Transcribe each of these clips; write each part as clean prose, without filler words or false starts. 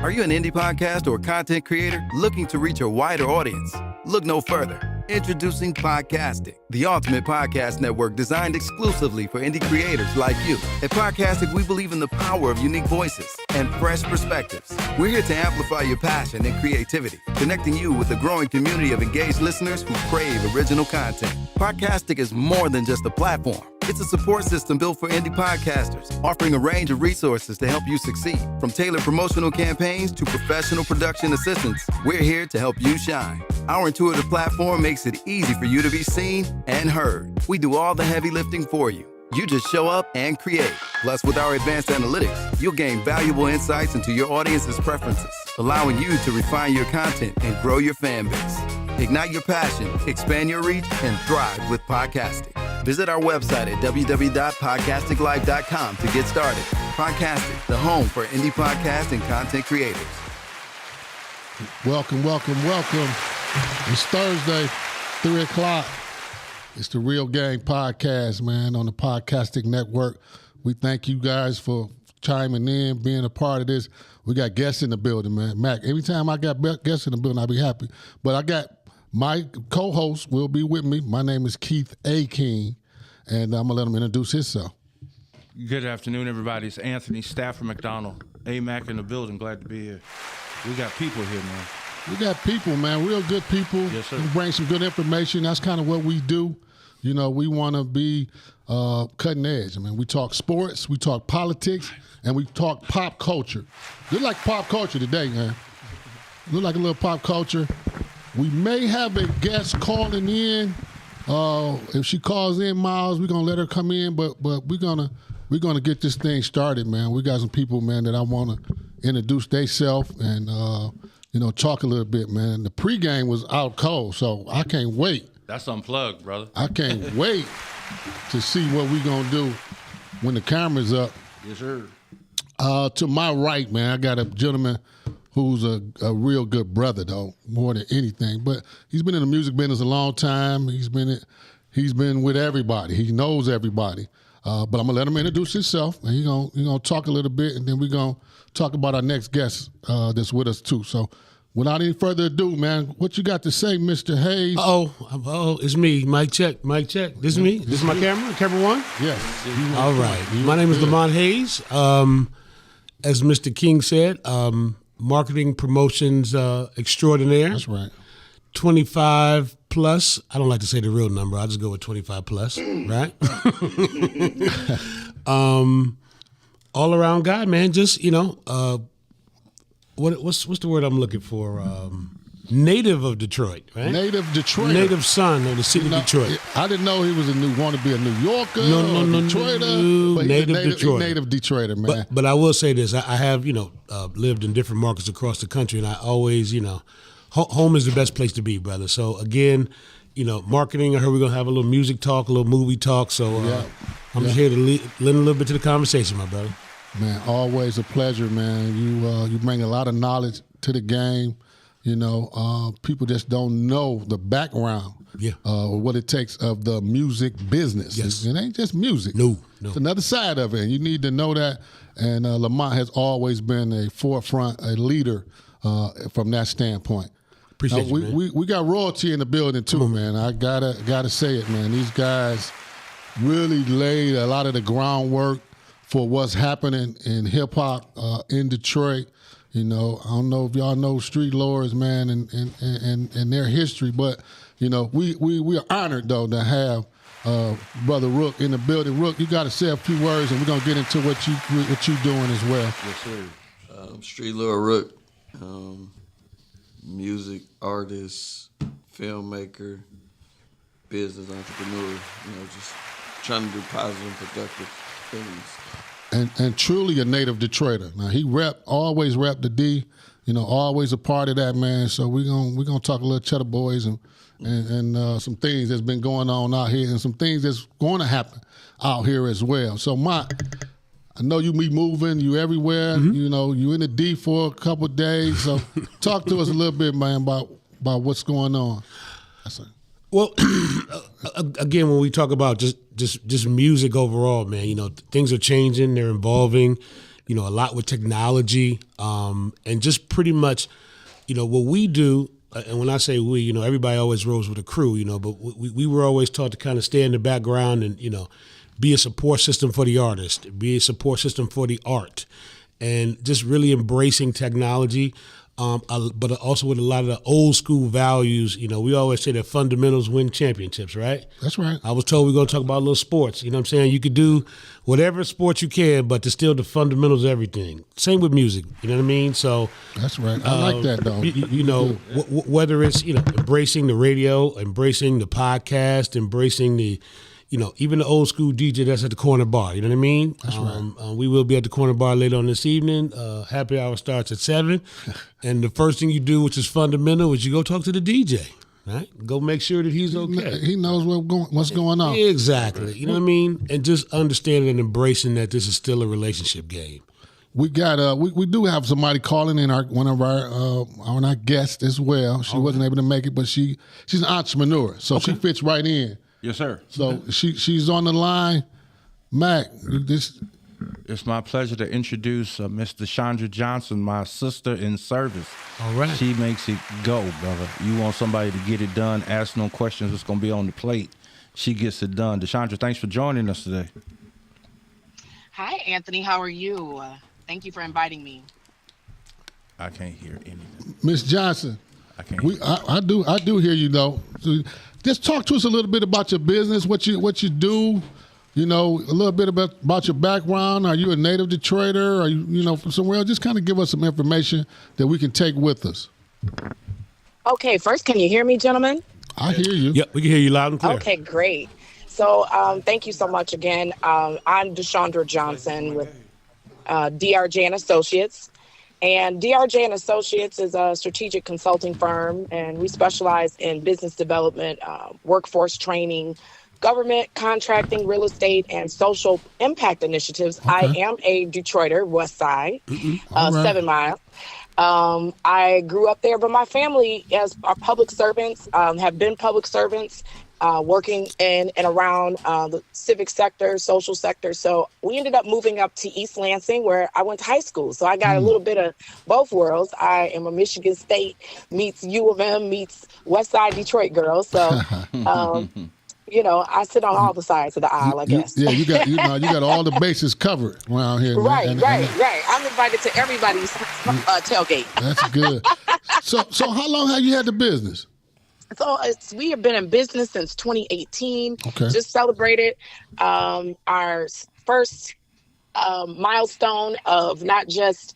Are you an indie podcast or content creator looking to reach a wider audience? Look no further. Introducing Podcastic, the ultimate podcast network designed exclusively for indie creators like you. At Podcastic, we believe in the power of unique voices and fresh perspectives. We're here to amplify your passion and creativity, connecting you with a growing community of engaged listeners who crave original content. Podcastic is more than just a platform. It's a support system built for indie podcasters, offering a range of resources to help you succeed. From tailored promotional campaigns to professional production assistance, we're here to help you shine. Our intuitive platform makes it easy for you to be seen and heard. We do all the heavy lifting for you. You just show up and create. Plus, with our advanced analytics, you'll gain valuable insights into your audience's preferences, allowing you to refine your content and grow your fan base. Ignite your passion, expand your reach, and thrive with podcasting. Visit our website at www.podcasticlife.com to get started. Podcastic, the home for indie podcast and content creators. Welcome. It's Thursday, 3 o'clock. It's the Real Gang Podcast, man, on the Podcastic Network. We thank you guys for chiming in, being a part of this. We got guests in the building, man. Mac, every time I got guests in the building, I'll be happy. But I got my co-host will be with me. My name is Keith A. King, and I'm going to let him introduce himself. Good afternoon, everybody. It's Anthony Stafford McDonald. A-Mac in the building. Glad to be here. We got people here, man. We got people, man, real good people. Yes, sir. We bring some good information. That's kind of what we do. You know, we want to be cutting edge. I mean, we talk sports, we talk politics, and we talk pop culture. Look like pop culture today, man. Look like a little pop culture. We may have a guest calling in. If she calls in, Miles, we're gonna let her come in. But we're gonna get this thing started, man. We got some people, man, that I want to introduce themselves and talk a little bit, man. The pregame was out cold, so I can't wait. That's unplugged, brother. I can't wait to see what we're gonna do when the camera's up. Yes, sir. To my right, man, I got a gentleman who's a real good brother, though, more than anything. But he's been in the music business a long time. He's been with everybody. He knows everybody. But I'm gonna let him introduce himself, and he's gonna talk a little bit, and then we're gonna talk about our next guest that's with us too. So, without any further ado, man, what you got to say, Mr. Hayes? Oh, it's me. Mic check. This is me. This is my camera. Camera one. Yes. All right. My name is Lamont Hayes. As Mr. King said, marketing promotions extraordinaire. That's right. 25 plus. I don't like to say the real number. I'll just go with 25 plus, right? All around guy, man. Just, what's the word I'm looking for? Native of Detroit, right? Native Detroit. Native son of the city of Detroit. I didn't know he was want to be a New Yorker No, Detroiter. But native Detroiter. Native Detroiter, man. But I will say this. I have, lived in different markets across the country, and I always, home is the best place to be, brother. So, again, marketing, I heard we're going to have a little music talk, a little movie talk. So I'm just here to lend a little bit to the conversation, my brother. Man, always a pleasure, man. You bring a lot of knowledge to the game. People just don't know the background or what it takes of the music business. Yes. It ain't just music. No. It's another side of it, and you need to know that. And Lamont has always been a forefront, a leader from that standpoint. Appreciate you, man. We got royalty in the building too, man. I gotta say it, man. These guys really laid a lot of the groundwork for what's happening in hip hop in Detroit. I don't know if y'all know Street Lords, man, and their history, but we are honored though to have Brother Rook in the building. Rook, you got to say a few words, and we're gonna get into what you doing as well. Yes, sir. Street Lord Rook, music artist, filmmaker, business entrepreneur. Just trying to do positive and productive things. And truly a native Detroiter. Now he always rep the D, always a part of that, man. So we're gonna talk a little Cheddar Boys and some things that's been going on out here and some things that's going to happen out here as well. So I know you be moving, you everywhere. Mm-hmm. You in the D for a couple of days. So talk to us a little bit, man, about what's going on. Well, again, when we talk about just music overall, man, things are changing, they're evolving. a lot with technology, and just pretty much, what we do. And when I say we, everybody always rolls with a crew, but we were always taught to kind of stay in the background and, be a support system for the artist, be a support system for the art, and just really embracing technology, but also with a lot of the old school values. We always say that fundamentals win championships, right? That's right. I was told we're going to talk about a little sports. You know what I'm saying? You could do whatever sport you can, but to still the fundamentals of everything. Same with music. You know what I mean? So That's right. I like that, though. Whether it's, embracing the radio, embracing the podcast, embracing the, even the old school DJ that's at the corner bar. You know what I mean? That's right. We will be at the corner bar later on this evening. Happy hour starts at 7. And the first thing you do, which is fundamental, is you go talk to the DJ. Right? Go make sure that he's okay. He knows what's going on. Exactly. You know what I mean? And just understanding and embracing that this is still a relationship game. We got we do have somebody calling in, one of our guests as well. She wasn't able to make it, but she's an entrepreneur, so she fits right in. Yes, sir. So she's on the line. Mac, It's my pleasure to introduce Miss Deshandra Johnson, my sister in service. All right. She makes it go, brother. You want somebody to get it done, ask no questions, it's going to be on the plate. She gets it done. Deshandra, thanks for joining us today. Hi, Anthony. How are you? Thank you for inviting me. I can't hear anything. Miss Johnson, I can't hear. I do hear you though. So just talk to us a little bit about your business, what you do. A little bit about your background. Are you a native Detroiter? Are you from somewhere else? Just kind of give us some information that we can take with us. Okay, first, can you hear me, gentlemen? I hear you. Yep, we can hear you loud and clear. Okay, great. So thank you so much again. I'm Deshandra Johnson with DRJ and Associates. And DRJ and Associates is a strategic consulting firm, and we specialize in business development, workforce training, government contracting, real estate, and social impact initiatives. Okay. I am a Detroiter, West Side, All right. 7 Mile. I grew up there, but my family as are public servants, have been public servants, working in and around the civic sector, social sector. So we ended up moving up to East Lansing, where I went to high school. So I got a little bit of both worlds. I am a Michigan State meets U of M meets West Side Detroit girl. So, I sit on all the sides of the aisle, I guess. Yeah, you got all the bases covered around here. Right. And I'm invited to everybody's tailgate. That's good. So how long have you had the business? So we have been in business since 2018. Okay. Just celebrated our first milestone of not just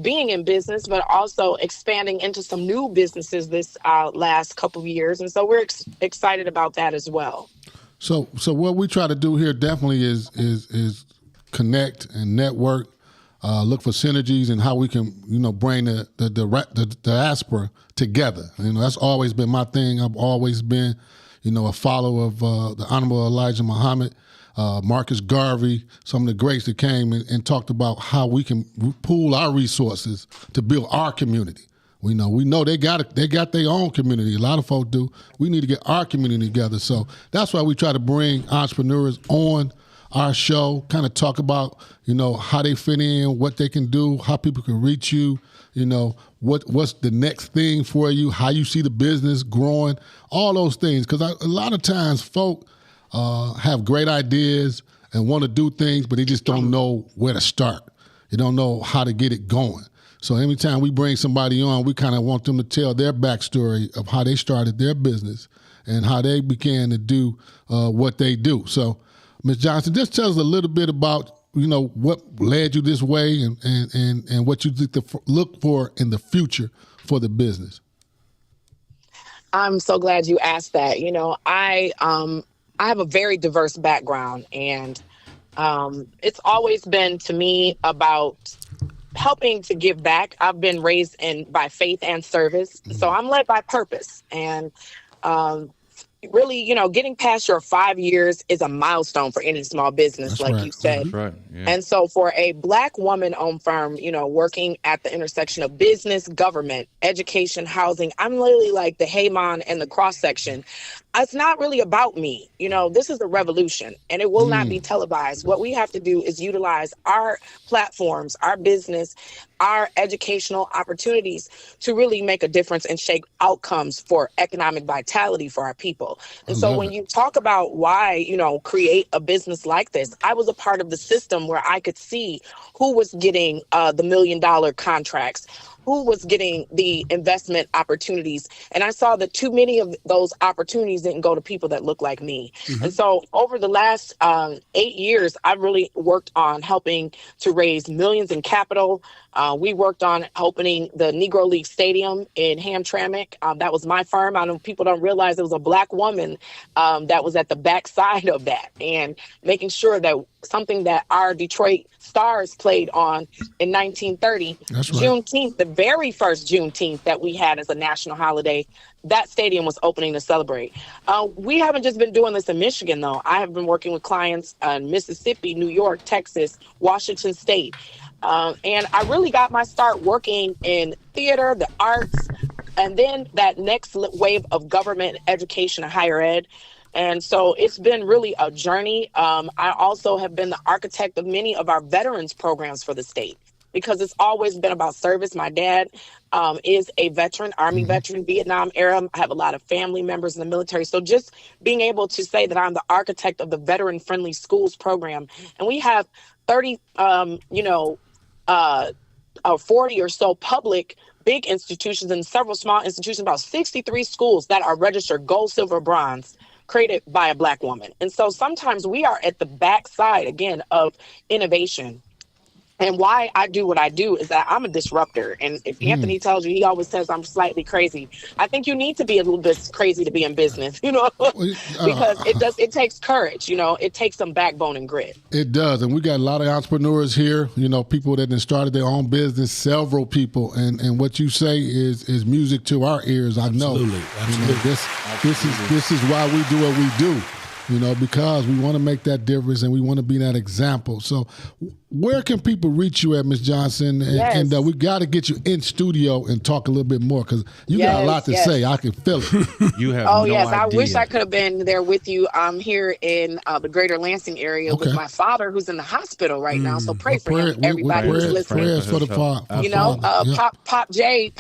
being in business, but also expanding into some new businesses this last couple of years. And so we're excited about that as well. So what we try to do here definitely is connect and network, look for synergies and how we can bring the diaspora together. That's always been my thing. I've always been a follower of the Honorable Elijah Muhammad, Marcus Garvey, some of the greats that came and talked about how we can pool our resources to build our community. We know they got their own community. A lot of folk do. We need to get our community together. So that's why we try to bring entrepreneurs on our show, kind of talk about, how they fit in, what they can do, how people can reach you, what's the next thing for you, how you see the business growing, all those things. Because a lot of times folk have great ideas and want to do things, but they just don't know where to start. They don't know how to get it going. So anytime we bring somebody on, we kind of want them to tell their backstory of how they started their business and how they began to do what they do. So, Ms. Johnson, just tell us a little bit about, what led you this way and what you look for in the future for the business. I'm so glad you asked that. I have a very diverse background, and it's always been to me about helping to give back. I've been raised by faith and service, so I'm led by purpose. And really, getting past your 5 years is a milestone for any small business, That's like right. you said. That's right. Yeah. And so for a Black woman-owned firm, working at the intersection of business, government, education, housing, I'm literally like the Haymon and the cross-section. it's not really about me. This is a revolution and it will not be televised. What we have to do is utilize our platforms, our business, our educational opportunities to really make a difference and shape outcomes for economic vitality for our people. And so when you talk about why, create a business like this, I was a part of the system where I could see who was getting the $1 million contracts, who was getting the investment opportunities. And I saw that too many of those opportunities didn't go to people that look like me. And so over the last 8 years, I've really worked on helping to raise millions in capital. We worked on opening the Negro League Stadium in Hamtramck. That was my firm. I know people don't realize it was a Black woman that was at the backside of that, and making sure that something that our Detroit Stars played on in 1930, That's right. Juneteenth, the very first Juneteenth that we had as a national holiday, that stadium was opening to celebrate. We haven't just been doing this in Michigan, though. I have been working with clients in Mississippi, New York, Texas, Washington State. And I really got my start working in theater, the arts, and then that next wave of government education and higher ed. And so it's been really a journey. I also have been the architect of many of our veterans programs for the state, because it's always been about service. My dad is a veteran, Army veteran, Vietnam era. I have a lot of family members in the military. So just being able to say that I'm the architect of the veteran-friendly schools program, and we have 30, 40 or so public big institutions and several small institutions, about 63 schools that are registered gold, silver, bronze, created by a Black woman. And so sometimes we are at the backside, again, of innovation. And why I do what I do is that I'm a disruptor. And if Anthony tells you, he always says I'm slightly crazy. I think you need to be a little bit crazy to be in business, because it takes courage, it takes some backbone and grit. It does. And we got a lot of entrepreneurs here, people that have started their own business, several people. And what you say is music to our ears, I know. Absolutely. This is why we do what we do. Because we want to make that difference and we want to be that example. So where can people reach you at, Ms. Johnson? And we got to get you in studio and talk a little bit more, because you got a lot to say. I can feel it. You have no idea. I wish I could have been there with you. I'm here in the greater Lansing area with my father, who's in the hospital right now. So pray for him, everybody who's listening. Prayers for the father. Pop J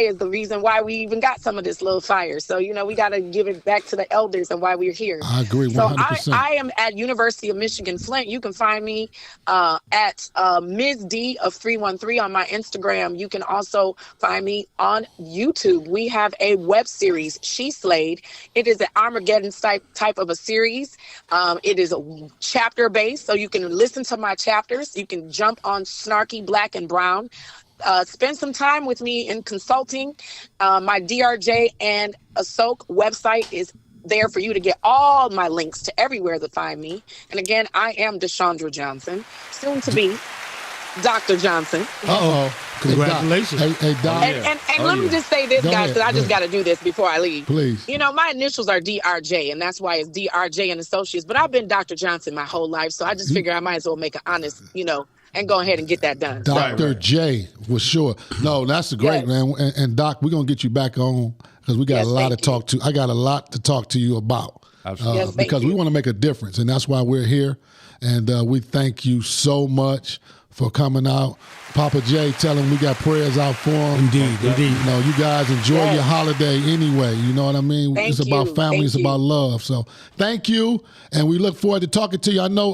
is the reason why we even got some of this little fire. So, we got to give it back to the elders and why we're here. I agree 100%. So I am at University of Michigan Flint. You can find me at Ms. D of 313 on my Instagram. You can also find me on YouTube. We have a web series, She Slayed. It is an Armageddon type of a series. It is a chapter based, so you can listen to my chapters. You can jump on Snarky Black and Brown. Spend some time with me in consulting. My DRJ and ASOC website is there for you to get all my links to everywhere to find me. And again, I am Deshandra Johnson, soon to be Dr. Johnson. Congratulations. Hey, Doc. And let me just say this, guys, because I just got to do this before I leave. Please. My initials are DRJ, and that's why it's DRJ and Associates. But I've been Dr. Johnson my whole life, so I just figure I might as well make an honest, and go ahead and get that done. Dr. J, for sure. No, that's great, man. And Doc, we're going to get you back on, because we got a lot to talk to. I got a lot to talk to you about. Absolutely. Because we want to make a difference, and that's why we're here. And we thank you so much for coming out. Papa J, tell him we got prayers out for him. Indeed. You guys enjoy your holiday anyway. You know what I mean? Thank it's about you. family. It's about love. So thank you, and we look forward to talking to you. I know.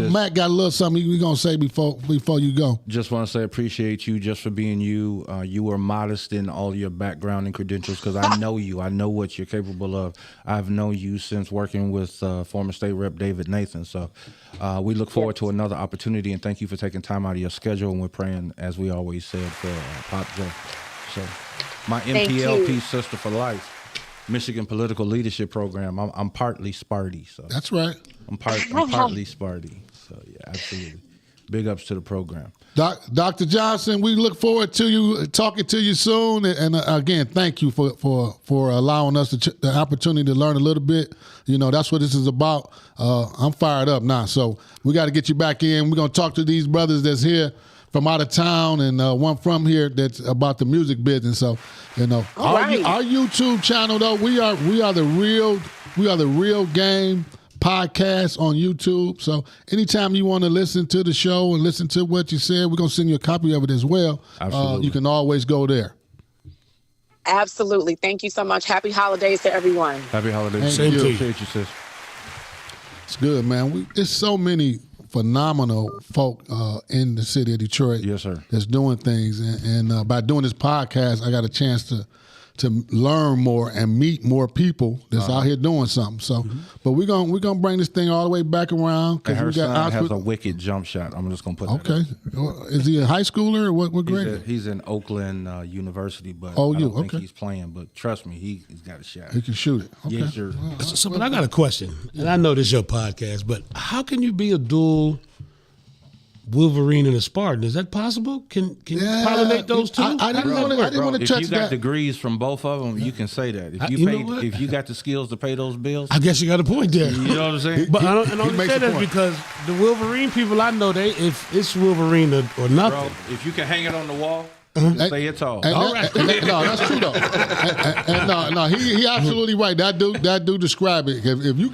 Matt got a little something you're gonna say before you go. Just want to say appreciate you just for being you. You were modest in all your background and credentials, because I know you. I know what you're capable of. I've known you since working with former state rep David Nathan. So we look forward to another opportunity, and thank you for taking time out of your schedule. And we're praying, as we always said, for Pop J. So my MPLP Sister for Life, Michigan Political Leadership Program. I'm partly Sparty. So That's right. I'm partly Sparty. So yeah, absolutely. Big ups to the program. Dr. Johnson, we look forward to you talking to you soon. And again, thank you for allowing us the opportunity to learn a little bit. That's what this is about. I'm fired up now. So we got to get you back in. We're going to talk to these brothers that's here from out of town and one from here that's about the music business. So, All right. our YouTube channel though, we are the real game podcast on YouTube. So anytime you want to listen to the show and listen to what you said, we're gonna send you a copy of it as well. Absolutely. You can always go there. Absolutely. Thank you so much. Happy holidays to everyone. Happy holidays. Thank Same you. to you. Appreciate you, sis. It's good, man. There's so many phenomenal folk in the city of Detroit. Yes, sir. That's doing things, and by doing this podcast, I got a chance to learn more and meet more people that's out here doing something. So, but we're gonna bring this thing all the way back around And her we got son has Oscar- a wicked jump shot. I'm just gonna put that. Okay, is he a high schooler or what grade? He's in Oakland University, but Oh, I you, don't think okay. he's playing. But trust me, he's got a shot. He can shoot it. Okay. Yes, sir. So, but I got a question, and I know this is your podcast, but how can you be a dual Wolverine and a Spartan? Is that possible? Can you pollinate those two? I didn't How does want that to. I work? didn't want to If touch you got that. degrees from both of them, you can say that. If You know what? if you got the skills to pay those bills, I guess you got a point there. you know what I'm saying? But I don't he makes say a that point. because the Wolverine people I know, if it's Wolverine or nothing. Bro, if you can hang it on the wall, Uh-huh. say it's all. No, that's true though. No, he absolutely right. That dude described it. If you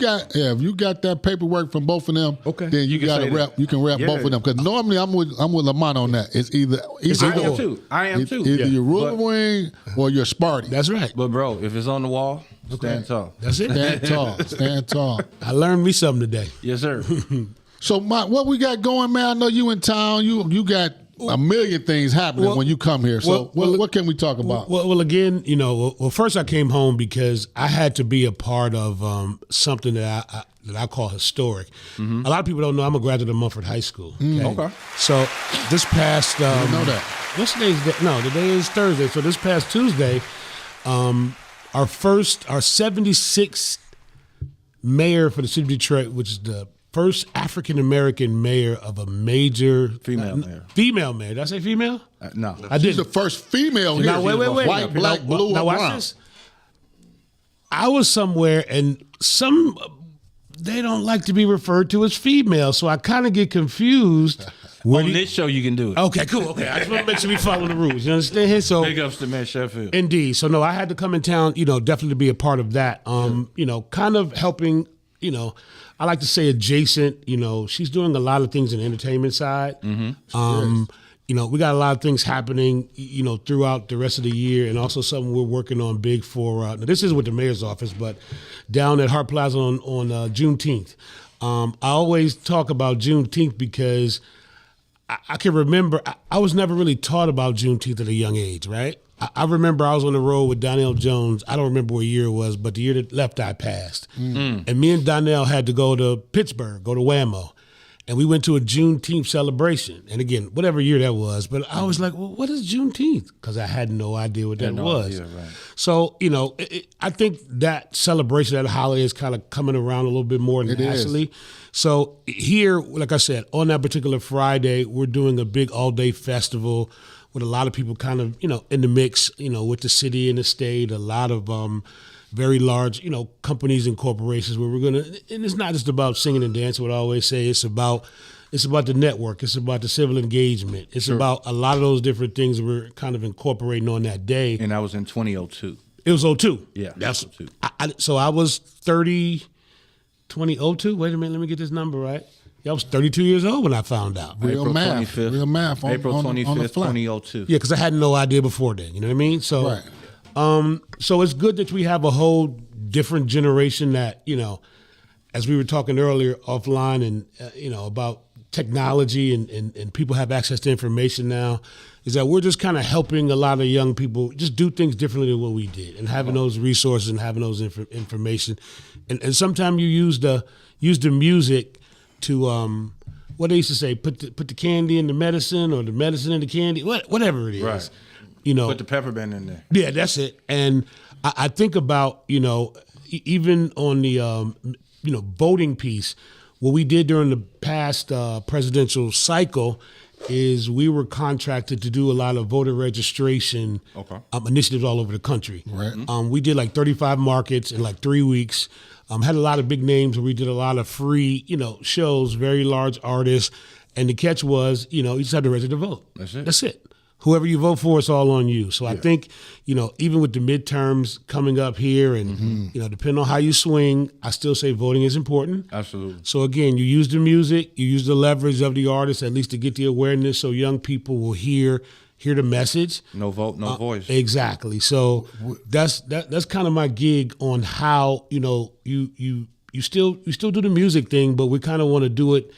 got that paperwork from both of them, Okay. then you can got say to rep. that. You can rep Yeah. both of them. Because normally I'm with Lamont on that. It's either I am or. too. I am too. Either Yeah. you're But- Wolverine or you're Sparty. That's right. But bro, if it's on the wall, stand tall. That's it. Stand tall. Stand tall. I learned me something today. Yes, sir. So what we got going, man? I know you in town. You got a million things happening Well- when you come here. So well, what can we talk about? Well, again, first I came home because I had to be a part of something that I call historic. A lot of people don't know I'm a graduate of Mumford High School. Okay. So this past didn't know that. What's today's day? No, today is Thursday. So this past Tuesday, our 76th mayor for the city of Detroit, which is the first African American mayor of a major Female mayor. Female mayor. Did I say female? No. I She's did. the first female here. Now, wait. White, black, blue, now or watch brown. this. I was somewhere and they don't like to be referred to as female, so I kind of get confused. On this show, you can do it. Okay, cool. Okay, I just want to make sure we follow the rules. You understand here? So Big ups to Matt Sheffield. indeed. So no, I had to come in town, definitely to be a part of that. Kind of helping, I like to say adjacent, she's doing a lot of things in the entertainment side. We got a lot of things happening, throughout the rest of the year, and also something we're working on big for. Now this is with the mayor's office, but down at Hart Plaza on Juneteenth. I always talk about Juneteenth because I can remember I was never really taught about Juneteenth at a young age, right? I remember I was on the road with Donnell Jones. I don't remember what year it was, but the year that Left Eye passed. And me and Donnell had to go to Pittsburgh, go to Whammo. And we went to a Juneteenth celebration. And again, whatever year that was. But I was like, well, what is Juneteenth? Because I had no idea what that no was. idea, right. So, I think that celebration, that holiday is kind of coming around a little bit more nationally. So here, like I said, on that particular Friday, we're doing a big all-day festival with a lot of people kind of, in the mix, with the city and the state, a lot of very large, companies and corporations where we're going to, and it's not just about singing and dancing, what I always say, it's about the network, it's about the civil engagement, it's about a lot of those different things that we're kind of incorporating on that day. And that was in 2002. It was 02. Yeah, That's 02. So I was 2002. Wait a minute, let me get this number right. Yeah, I was 32 years old when I found out. Real April math. 25th. Real math. April on 25th, the fly. 2002. Yeah, because I had no idea before then. You know what I mean? So, Right. So it's good that we have a whole different generation that as we were talking earlier offline, and about technology and people have access to information now. Is that we're just kind of helping a lot of young people just do things differently than what we did, and having those resources and having those information, and sometimes you use the music to what they used to say, put the candy in the medicine or the medicine in the candy, whatever it is. Right. Put the pepper band in there. Yeah, that's it. And I think about, even on the, voting piece, what we did during the past presidential cycle is we were contracted to do a lot of voter registration initiatives all over the country. Right. We did like 35 markets in like 3 weeks. Had a lot of big names where we did a lot of free, shows, very large artists. And the catch was, you just have to register to vote. That's it. Whoever you vote for, it's all on you. So I think, even with the midterms coming up here and, depending on how you swing, I still say voting is important. Absolutely. So again, you use the music, you use the leverage of the artist, at least to get the awareness so young people will hear the message. No vote, no voice. Exactly. So that's kind of my gig on how, you still do the music thing, but we kind of want to do it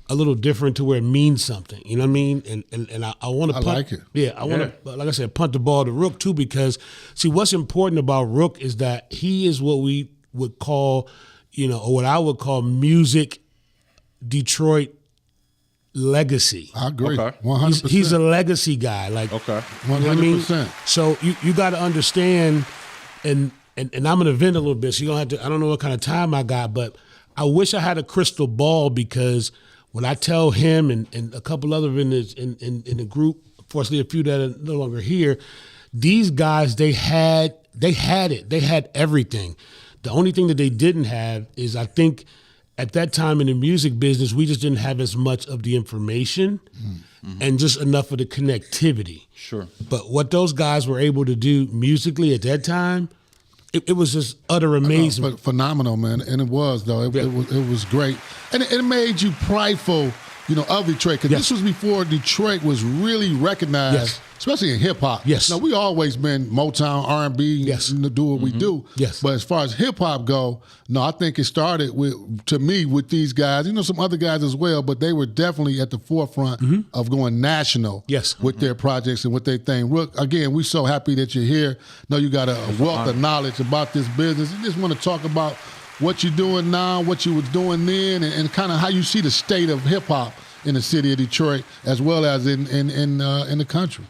a little different to where it means something. You know what I mean? And I want to punt. I like it. Yeah, I want to, like I said, punt the ball to Rook too, because see, what's important about Rook is that he is what we would call, or what I would call music Detroit legacy. I agree. Okay. 100%. He's a legacy guy. Like, Okay. you know what I mean? 100%. So you got to understand, and I'm going to vent a little bit, so you don't have to, I don't know what kind of time I got, but I wish I had a crystal ball, because when I tell him and a couple other in the group, unfortunately a few that are no longer here, these guys, they had it. They had everything. The only thing that they didn't have is, I think, at that time in the music business, we just didn't have as much of the information and just enough of the connectivity. Sure. But what those guys were able to do musically at that time, it was just utter amazement. But phenomenal, man, and it was though. It was great, and it made you prideful, of Detroit, because this was before Detroit was really recognized, especially in hip hop. Yes. Now we always been Motown, R&B, Yes. do what we do. Yes. But as far as hip hop go, no, I think it started with these guys. Some other guys as well, but they were definitely at the forefront of going national. Yes. With their projects and what they think. Rook, again, we're so happy that you're here. Know you got a wealth of knowledge about this business. You just want to talk about what you're doing now, what you were doing then, and kind of how you see the state of hip hop in the city of Detroit, as well as in the country.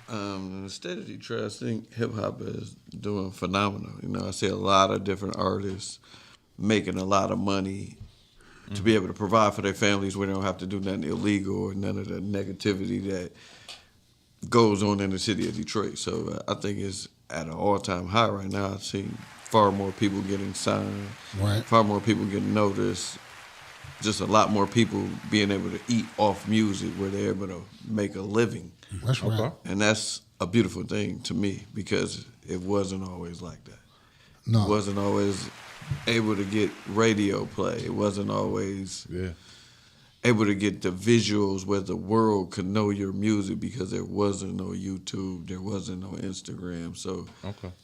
In the state of Detroit, I think hip hop is doing phenomenal. I see a lot of different artists making a lot of money to be able to provide for their families where they don't have to do nothing illegal or none of the negativity that goes on in the city of Detroit. So I think it's at an all-time high right now. I've seen far more people getting signed, Right. far more people getting noticed, just a lot more people being able to eat off music where they're able to make a living. That's right. Okay. And that's a beautiful thing to me, because it wasn't always like that. No. It wasn't always able to get radio play. It wasn't always able to get the visuals where the world could know your music, because there wasn't no YouTube, there wasn't no Instagram. So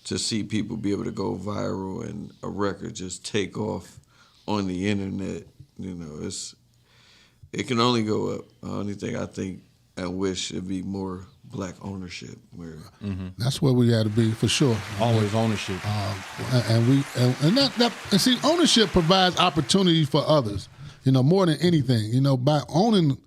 to see people be able to go viral and a record just take off on the internet, it can only go up. The only thing I think and wish it'd be more black ownership. Where That's where we got to be for sure. Always ownership. And see, ownership provides opportunity for others. More than anything. By owning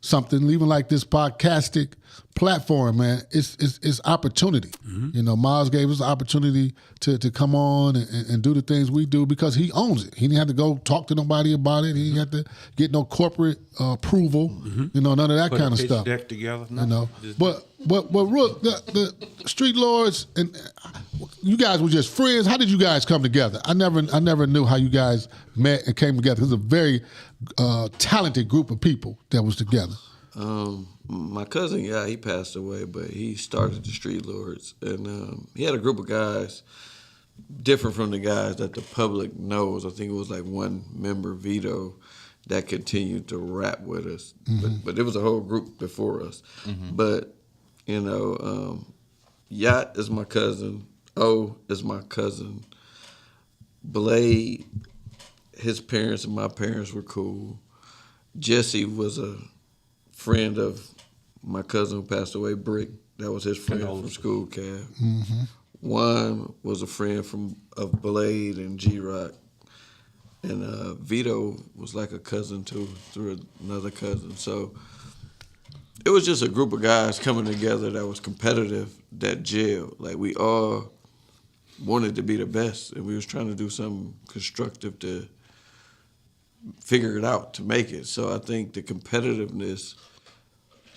something, even like this podcastic platform, man, it's opportunity. Miles gave us the opportunity to come on and do the things we do because he owns it. He didn't have to go talk to nobody about it. He didn't have to get no corporate approval. None of that Put kind a of pitch stuff. deck together. But Rook, the Street Lords and you guys were just friends. How did you guys come together? I never knew how you guys met and came together. It was a very talented group of people that was together. My cousin, he passed away, but he started the Street Lords, and he had a group of guys different from the guys that the public knows. I think it was like one member, Vito, that continued to rap with us, but it was a whole group before us. But Yacht is my cousin. O is my cousin. Blade, his parents and my parents were cool. Jesse was a friend of my cousin who passed away, Brick. That was his friend from school, Cav. Juan was a friend of Blade and G-Rock. And Vito was like a cousin too, through another cousin. So it was just a group of guys coming together that was competitive, that jailed. Like we all wanted to be the best, and we was trying to do something constructive to figure it out, to make it. So I think the competitiveness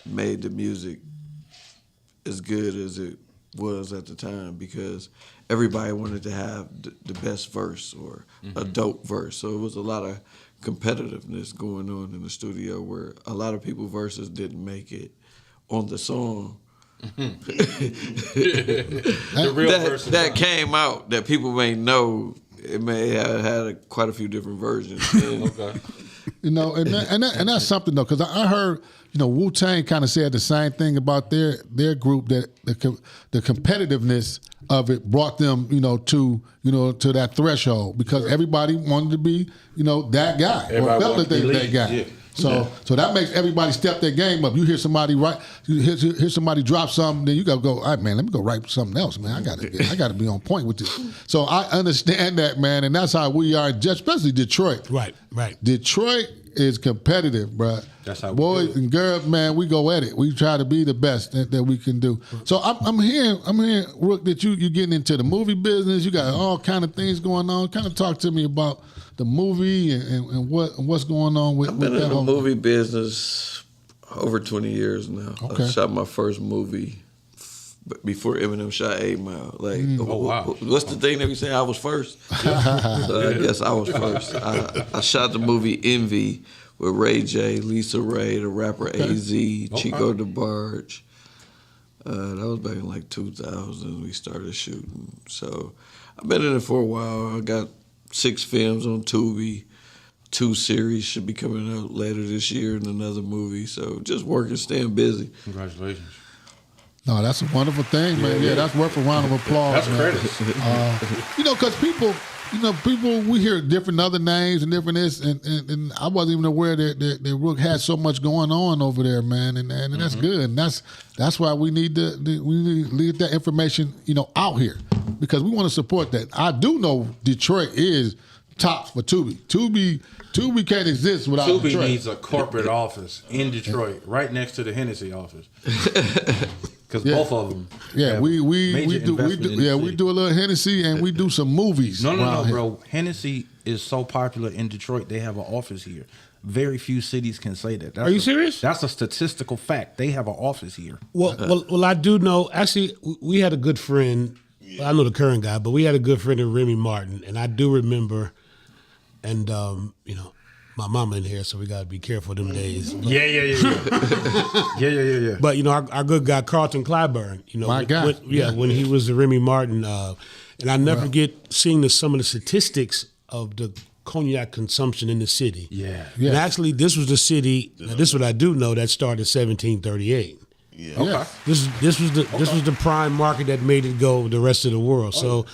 made the music as good as it was at the time because everybody wanted to have the best verse or a dope verse. So it was a lot of competitiveness going on in the studio where a lot of people's verses didn't make it on the song. The real person that came out that people may know. It may have had quite a few different versions. Okay. You know, and that's something though, because I heard, you know, Wu-Tang kind of said the same thing about their group, that the competitiveness of it brought them, to that threshold because everybody wanted to be, that guy or felt that they were that guy. Yeah. So that makes everybody step their game up. You hear somebody hear somebody drop something, then you gotta go, all right, man, let me go write something else, man. I gotta be on point with this. So I understand that, man, and that's how we are, especially Detroit. Right. Detroit is competitive, bro. That's how we boys do it. and girls, man. We go at it. We try to be the best that we can do. So I'm hearing, Rook, that you're getting into the movie business. You got all kind of things going on. Kind of talk to me about the movie and what's going on with I've been that in the whole movie business over 20 years now. Okay. I shot my first movie before Eminem shot 8 Mile. Like, wow. What's the thing that we say? I was first. So I guess I was first. I shot the movie Envy with Ray J, Lisa Ray, the rapper AZ, Chico DeBarge. That was back in like 2000. We started shooting. So I've been in it for a while. I got 6 films on Tubi. 2 series should be coming out later this year and another movie. So just working, staying busy. Congratulations. No, that's a wonderful thing, man. Yeah, that's worth a round of applause. That's man. credit. Because people, we hear different other names and different this, and I wasn't even aware that Rook had so much going on over there, man, and that's good, and that's why we need to leave that information, out here, because we want to support that. I do know Detroit is tops for Tubi. Tubi can't exist without Tubi Detroit. needs a corporate office in Detroit, right next to the Hennessy office. Because both of them. Yeah, have we major do investment in the we city. do a little Hennessy and we do some movies. No, here. bro. Hennessy is so popular in Detroit. They have an office here. Very few cities can say that. Are you serious? That's a statistical fact. They have an office here. Well, I do know. Actually, we had a good friend. I know the current guy, but we had a good friend in Remy Martin, and I do remember. And my mama in here, so we gotta be careful them days. But, Yeah. But our good guy Carlton Clyburn. My guy. When he was the Remy Martin, and I never forget seeing some of the statistics of the cognac consumption in the city. Yeah. And actually, this was the city. Now, this is what I do know that started 1738. Yeah. Okay. This was the prime market that made it go the rest of the world. So,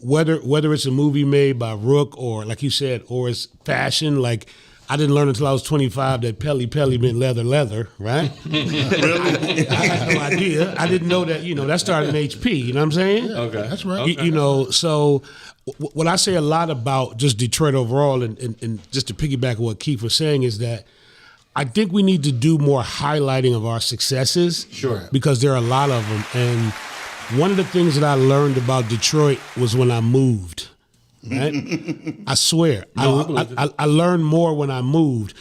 whether it's a movie made by Rook or, like you said, or it's fashion, like I didn't learn until I was 25 that Pelly meant leather, right? Really? I had no idea. I didn't know that, that started in HP, you know what I'm saying? Okay. That's right. So what I say a lot about just Detroit overall, and just to piggyback on what Keith was saying, is that I think we need to do more highlighting of our successes. Sure. Because there are a lot of them. And one of the things that I learned about Detroit was when I moved. Right? I swear. I learned more when I moved.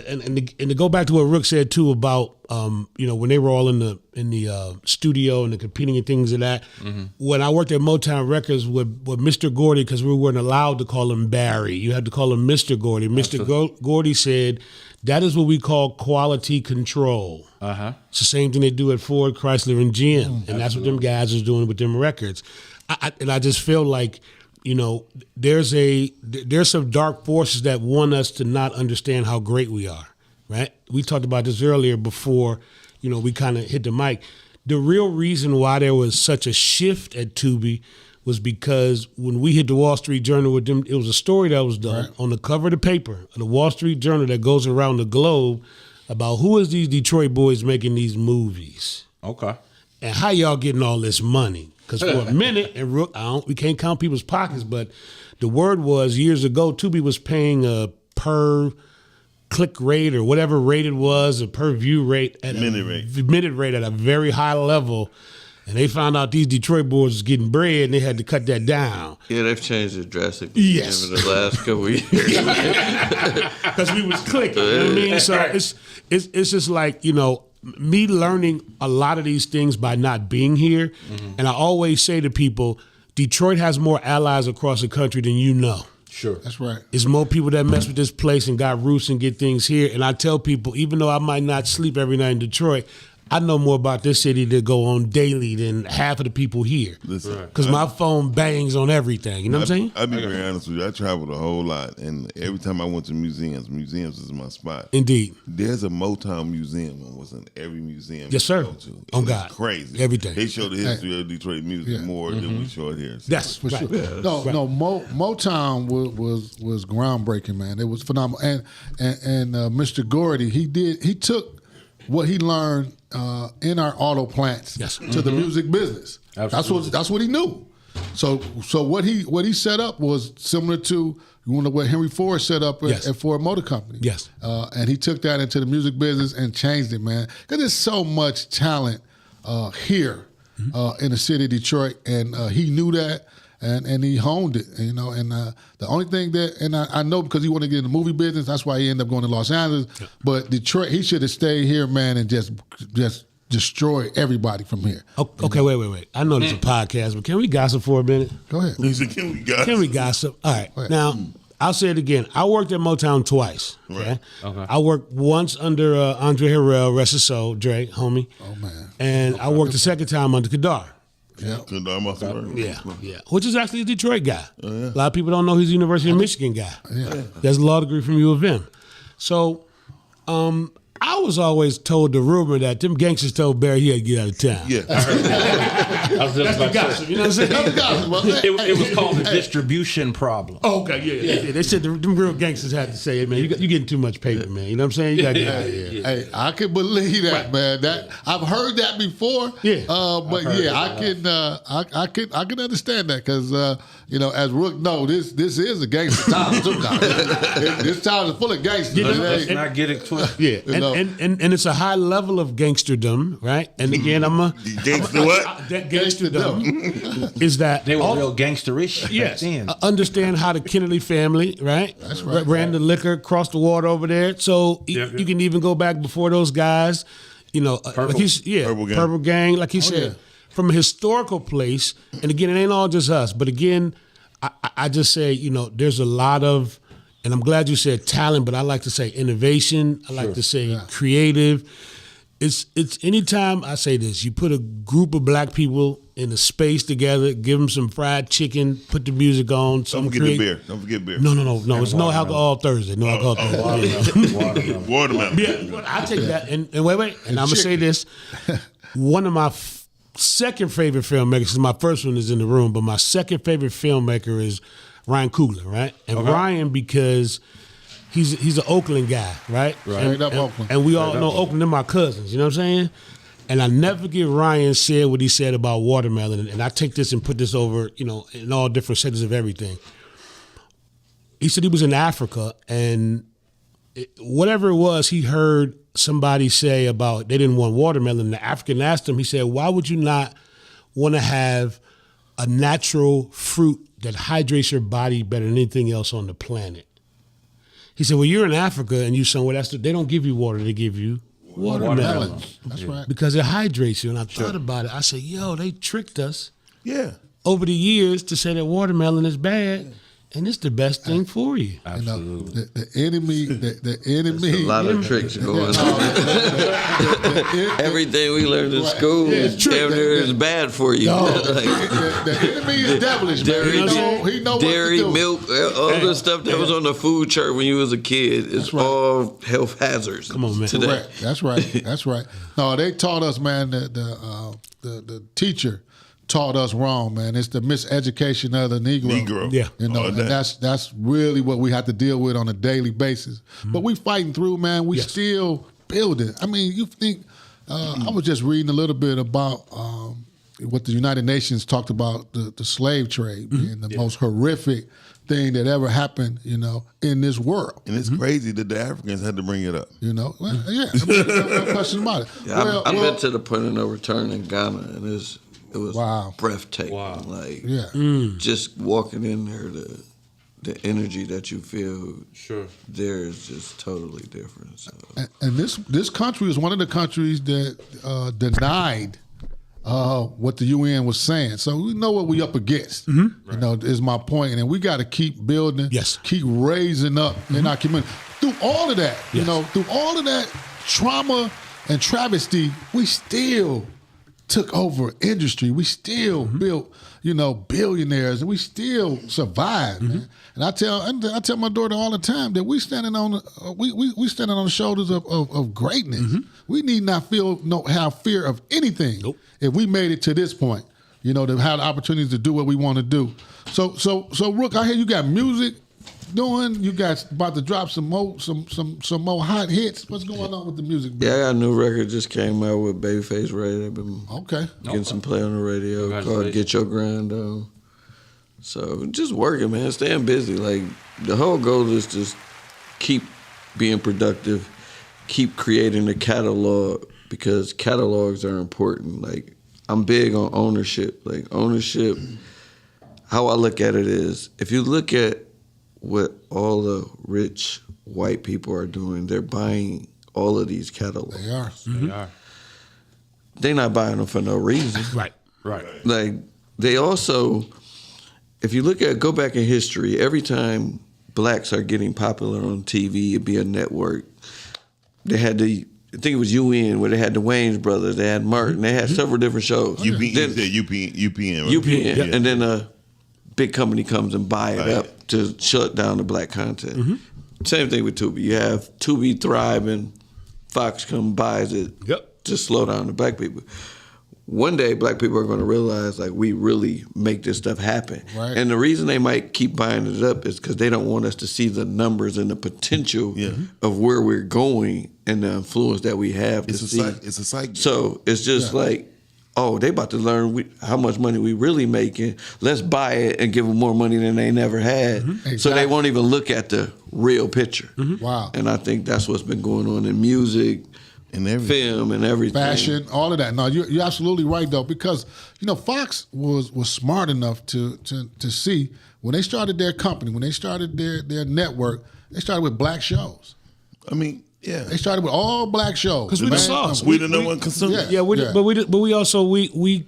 And to go back to what Rook said too about when they were all in the studio and the competing and things of that. Mm-hmm. When I worked at Motown Records with Mr. Gordy, because we weren't allowed to call him Barry, you had to call him Mr. Gordy. Mr. Gordy said, that is what we call quality control. Uh-huh. It's the same thing they do at Ford, Chrysler, and GM, and that's what them guys is doing with them records. I just feel like, there's some dark forces that want us to not understand how great we are, right? We talked about this earlier before, we kind of hit the mic. The real reason why there was such a shift at Tubi was because when we hit the Wall Street Journal with them, it was a story that was done on the cover of the paper, of the Wall Street Journal that goes around the globe about who is these Detroit boys making these movies. Okay. And how y'all getting all this money? Because for a minute, and Rook, we can't count people's pockets, but the word was years ago, Tubi was paying a per click rate or whatever rate it was, a per view rate at minute rate at a very high level. And they found out these Detroit boys was getting bread, and they had to cut that down. Yeah, they've changed it drastically Yes. over the last couple of years. Because we was clicking, you know what I mean? So it's just like, me learning a lot of these things by not being here, and I always say to people, Detroit has more allies across the country than you know. Sure. That's right. It's more people that mess with this place and got roots and get things here. And I tell people, even though I might not sleep every night in Detroit, I know more about this city that go on daily than half of the people here. Because my phone bangs on everything. You know what I'm saying? I'll be very honest with you. I traveled a whole lot, and every time I went to museums is my spot. Indeed. There's a Motown museum almost in every museum. Yes, sir. You go to. Oh, It's God. crazy. Everything. They show the history of Detroit music more than we show it here. So. That's For right. sure. No, Motown was groundbreaking, man. It was phenomenal. And Mr. Gordy, he took what he learned in our auto plants Yes. to the music business. Absolutely. That's what he knew. So what he set up was similar to what Henry Ford set up Yes. at Ford Motor Company. Yes. And he took that into the music business and changed it, man. Because there's so much talent here in the city of Detroit, and he knew that. And he honed it, and the only thing that, I know because he wanted to get in the movie business, that's why he ended up going to Los Angeles. Yeah. But Detroit, he should have stayed here, man, and just destroy everybody from here. Okay, wait. I know this is a podcast, but can we gossip for a minute? Go ahead. He said, Can we gossip? All right. Go ahead. Now, I'll say it again. I worked at Motown twice. Okay. I worked once under Andre Harrell, rest his soul, Dre, homie. Oh man. And I worked the second time under Kadar. Yeah. Yeah. Which is actually a Detroit guy. A lot of people don't know he's a University of Michigan guy. Yeah. He has a law degree from U of M. So, I was always told the rumor that them gangsters told Barry he had to get out of town. Yeah. I was just about to Gossip, say. you know what I'm saying? It was called a distribution problem. Oh, okay, yeah. They said them real gangsters had to say, hey, man, you getting too much paper, man. You know what I'm saying? You got to get out of here. Hey, I can believe that, man. That I've heard that before. Yeah. But yeah, I can understand that because as Rook know, this is a gangster town too. Now. This town is full of gangsters. Let's not get it twisted. Yeah, and it's a high level of gangsterdom, right? And again, Gangster what? That gangsterdom is that They were real gangsterish yes, back then. understand how the Kennedy family, right? That's right. Ran the liquor across the water over there. So you can even go back before those guys, like Purple Gang, like he said, yeah. from a historical place. And again, it ain't all just us, but again, I just say, there's a lot of, and I'm glad you said talent, but I like to say innovation. I like to say creative. It's anytime I say this, you put a group of black people in a space together, give them some fried chicken, put the music on. Don't forget beer. No. It's no alcohol Thursday. No alcohol Thursday. Watermelon. Yeah, I take that. And wait. And I'm going to say this. One of my second favorite filmmakers, because my first one is in the room, but my second favorite filmmaker is Ryan Coogler, right? And Ryan, because he's an Oakland guy, right? Straight up Oakland. And we all know Oakland, they're my cousins, you know what I'm saying? And I never forget Ryan said what he said about watermelon, and I take this and put this over, in all different settings of everything. He said he was in Africa, and whatever it was, he heard somebody say about they didn't want watermelon. And the African asked him, he said, why would you not want to have a natural fruit that hydrates your body better than anything else on the planet? He said, well, you're in Africa and you somewhere, they don't give you water, they give you watermelon. That's right. Because it hydrates you. And I thought about it. I said, they tricked us Yeah. over the years to say that watermelon is bad. And it's the best thing for you. Absolutely. The enemy. A lot of tricks going on. Everything we learned in school damn near is bad for you. The enemy is devilish, man. He know dairy, what to do. milk, all the stuff that was on the food chart when you was a kid is all health hazards. Come on, man. Today. Correct. That's right. No, they taught us, man. The teacher taught us wrong, man. It's the miseducation of the Negro. Yeah. And that's really what we have to deal with on a daily basis. But we fighting through, man. We still building. I mean, you think, I was just reading a little bit about what the United Nations talked about, the slave trade being the most horrific thing that ever happened, in this world. And it's crazy that the Africans had to bring it up. No question about it. Yeah, I've been to the point of no return in Ghana, and it was breathtaking. Wow. Like, just walking in there, the energy that you feel Sure. there is just totally different. So. And this country is one of the countries that denied what the UN was saying. So we know what we up against. You know, is my point. And we got to keep building, Yes. keep raising up in our community. Through all of that, you Yes. know, through all of that trauma and travesty, we still took over industry. We still built, you know, billionaires, and we still survived, man. And I tell my daughter all the time that we standing on we standing on the shoulders of greatness. We need not have fear of anything if we made it to this point. You know, to have the opportunities to do what we want to do. So Rook, I hear you got music doing. You guys about to drop some more hot hits. What's going on with the music? Yeah, I got a new record just came out with Babyface Ray. They've been Okay. getting some play on the radio called Congratulations. Get Your Grind On. So just working, man, staying busy. Like the whole goal is just keep being productive, keep creating a catalog because catalogs are important. Like I'm big on ownership. Like ownership, how I look at it is if you look at what all the rich white people are doing, they're buying all of these catalogs. They are. They are. They're not buying them for no reason. Right. Right. Like they also, if you go back in history, every time blacks are getting popular on TV, it'd be a network. They had I think it was UN where they had the Wayans brothers, they had Martin, they had several different shows. UPN, Then, UPN, right? UPN, Yeah. and then a big company comes and buy it Right. up to shut down the black content. Same thing with Tubi. You have Tubi thriving, Fox come buys it Yep. to slow down the black people. One day, black people are going to realize like we really make this stuff happen. Right. And the reason they might keep buying it up is because they don't want us to see the numbers and the potential of where we're going and the influence that we have It's to a see. it's a cycle. So it's just like, oh, they about to learn how much money we really making. Let's buy it and give them more money than they never had. So they Exactly. won't even look at the real picture. Wow. And I think that's what's been going on in music, And everything. film, and everything. Fashion, all of that. No, you're absolutely right though, because you know Fox was smart enough to see when they started their company, when they started their network, they started with black shows. I mean, yeah. They started with all black shows. 'Cause we the Man, sauce. We the number one consumer. Yeah. Yeah, Yeah. but we also we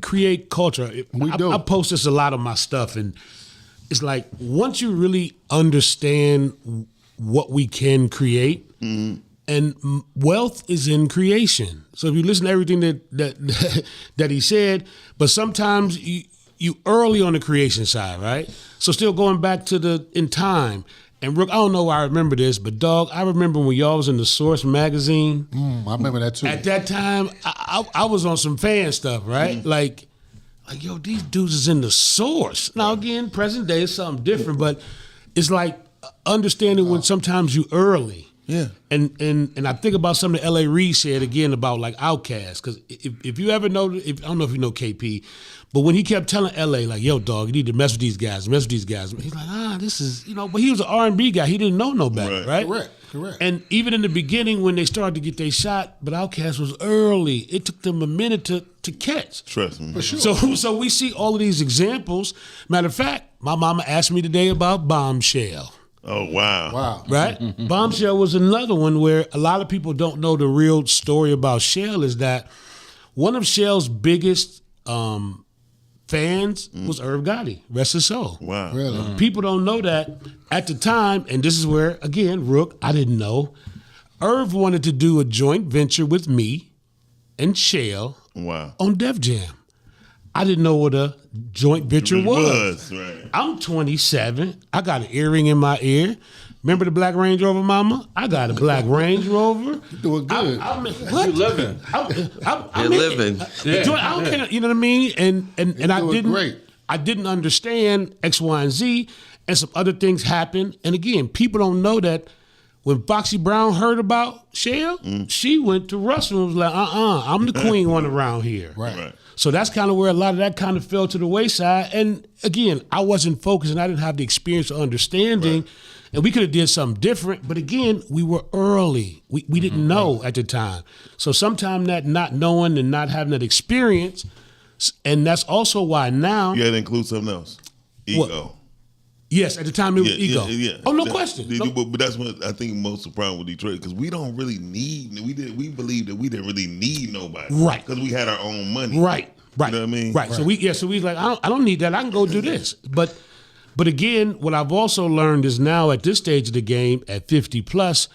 create culture. We do. I post this a lot of my stuff, and it's like once you really understand what we can create, and wealth is in creation. So if you listen to everything that he said, but sometimes you early on the creation side, right? So still going back to in time. And Rook, I don't know why I remember this, but dog, I remember when y'all was in the Source magazine. I remember that too. At that time, I was on some fan stuff, right? Like, yo, these dudes is in the Source. Now, again, present day is something different, but it's like understanding when sometimes you early. Yeah. And I think about something that L.A. Reid said again about like Outkast, because if you ever know, I don't know if you know KP, but when he kept telling L.A. like, yo, dog, you need to mess with these guys, he's like, this is, but he was an R&B guy. He didn't know no better, right? Correct. And even in the beginning when they started to get their shot, but Outkast was early. It took them a minute to catch. Trust me. For sure. So we see all of these examples. Matter of fact, my mama asked me today about Bombshell. Oh, wow. Wow. Right? Bombshell was another one where a lot of people don't know the real story about Shell is that one of Shell's biggest fans was Irv Gotti, rest his soul. Wow. Really? People don't know that at the time, and this is where, again, Rook, I didn't know. Irv wanted to do a joint venture with me and Shell Wow. on Def Jam. I didn't know what a joint venture It was. right. I'm 27. I got an earring in my ear. Remember the black Range Rover, mama? I got a black Range Rover. Doing good. What? You living. I'm living. I don't care. You know what I mean? And I doing didn't. great. I didn't understand X, Y, and Z, and some other things happened. And again, people don't know that when Foxy Brown heard about Shell, she went to Russell and was like, I'm the queen one around here. Right. So that's kind of where a lot of that kind of fell to the wayside. And again, I wasn't focused and I didn't have the experience or understanding. And we could have did something different. But again, we were early. We didn't know at the time. So sometimes that not knowing and not having that experience, and that's also why now. You had to include something else. Ego. Yes, at the time it was ego. Yeah. Oh, no question. No. But that's what I think most of the problem with Detroit, because we don't really need. We believe that we didn't really need nobody, Right? Because we had our own money, Right. You know what I mean? Right. So we like, I don't need that. I can go do this. But again, what I've also learned is now at this stage of the game, at 50 plus,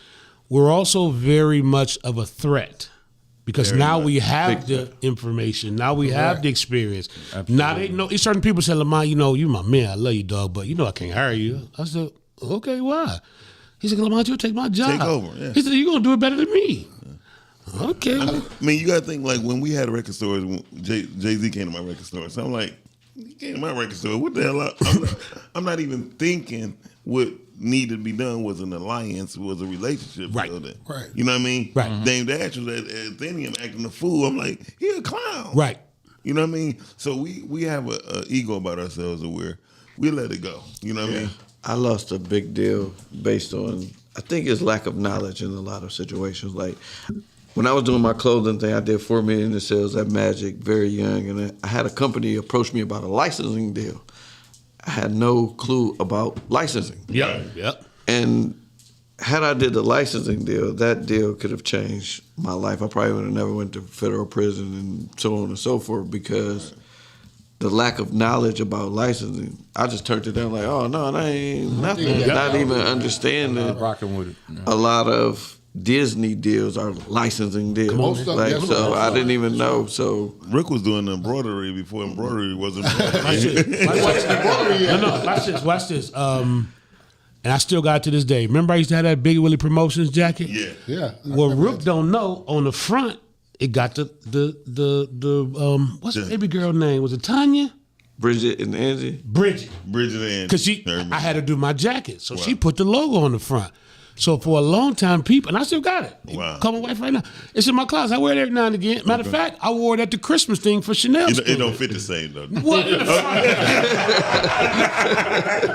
we're also very much of a threat. Because Very now much. we have the information. Now we have the experience. Now they know. Certain people say, Lamont, you my man. I love you, dog, but I can't hire you. I said, okay, why? He said, Lamont, you'll take my job. Take over, yeah. He said, you're going to do it better than me. Okay. I mean, you got to think, like, when we had record stores, when Jay-Z came to my record store, so I'm like, he came to my record store. What the hell? I'm not even thinking what needed to be done was an alliance, was a relationship Right. building. Right. You know what I mean? Right. Dame Dash was at Athenium acting a fool. I'm like, he a clown. Right. You know what I mean? So we have a ego about ourselves where we let it go. You know what I mean? I lost a big deal based on, I think it's lack of knowledge in a lot of situations. Like when I was doing my clothing thing, I did $4 million in sales at Magic, very young, and I had a company approach me about a licensing deal. I had no clue about licensing. Yep. And had I did the licensing deal, that deal could have changed my life. I probably would have never went to federal prison and so on and so forth because the lack of knowledge about licensing, I just turned it down like, oh, no, that ain't nothing. Not even understanding Rocking with it. a lot of Disney deals are licensing deals. Most of them, Like, yes, so most I of didn't even know. So Rick was doing embroidery before embroidery was Watch embroidery. this. Watch this. And I still got it to this day. Remember I used to have that Big Willie Promotions jacket? Yeah. Yeah. What Rook don't know, on the front, it got the what's the baby girl name? Was it Tanya? Bridget and Angie. Bridget. Bridget and Because I had to do my jacket. So she put the logo on the front. So for a long time, people, and I still got it. Wow. Call my wife right now. It's in my closet. I wear it every now and again. Matter of fact, I wore it at the Christmas thing for Chanel. It don't fit the same though. What?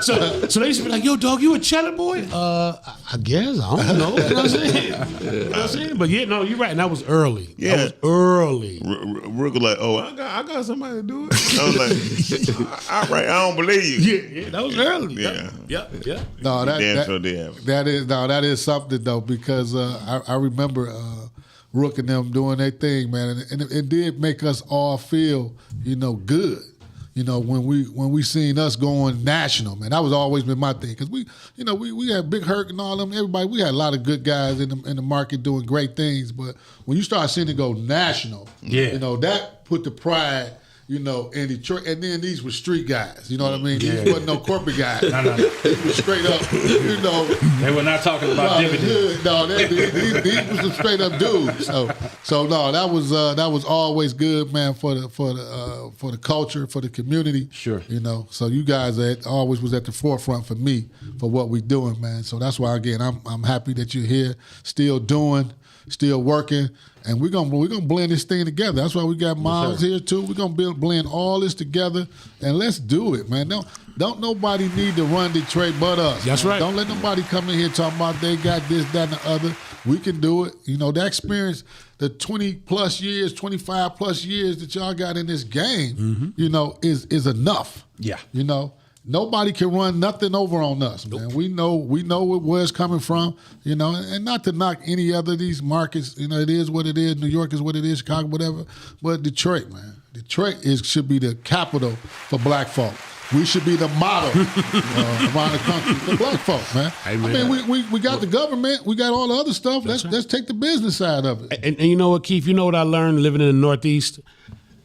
so they used to be like, yo, dog, you a cheddar boy? I guess. I don't know. You know what I'm saying? You know what I'm saying? But yeah, no, you're right. And that was early. Yeah. That was early. Rick was like, "Oh, I got somebody to do it." I was like, "All right, I don't believe you." Yeah, that was early. Yeah. Yep. No, Damn sure did have it. that is something though, because I remember Rook and them doing their thing, man, and it did make us all feel, good. When we seen us going national, man, that was always been my thing, because we had Big Herc and all them, everybody, we had a lot of good guys in the market doing great things, but when you start seeing it go national, that put the pride, in Detroit, and then these were street guys. You know what I mean? These wasn't no corporate guys. No. These were straight up, They were not talking about dividends. these were some straight up dudes. So no, that was always good, man, for the culture, for the community. Sure. So you guys always was at the forefront for me for what we doing, man. So that's why, again, I'm happy that you're here, still doing, still working. And we're gonna blend this thing together. That's why we got Miles here too. We're gonna blend all this together, and let's do it, man. Don't nobody need to run Detroit but us. That's man. right. Don't let nobody come in here talking about they got this, that, and the other. We can do it. That experience, the 20 plus years, 25 plus years that y'all got in this game, is enough. Yeah. Nobody can run nothing over on us, man. We know where it's coming from, and not to knock any other of these markets. It is what it is. New York is what it is. Chicago, whatever. But Detroit, man. Detroit should be the capital for black folk. We should be the model around the country for black folk, man. Amen. I mean, we got the government. We got all the other stuff. Let's take the business side of it. And you know what, Keith? You know what I learned living in the Northeast?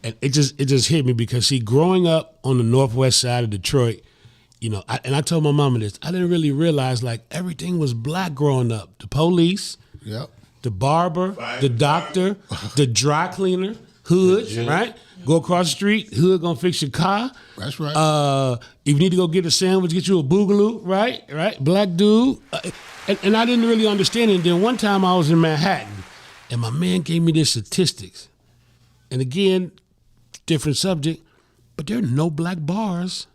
And it just hit me because, see, growing up on the northwest side of Detroit, I told my mama this, I didn't really realize, like, everything was black growing up. The police, Yep. the barber, the doctor, the dry cleaner, hood, right? Go across the street, hood gonna fix your car. That's right. If you need to go get a sandwich, get you a boogaloo, right? Black dude. And I didn't really understand it. And then one time I was in Manhattan, and my man gave me this statistics. And again, different subject, but there are no black bars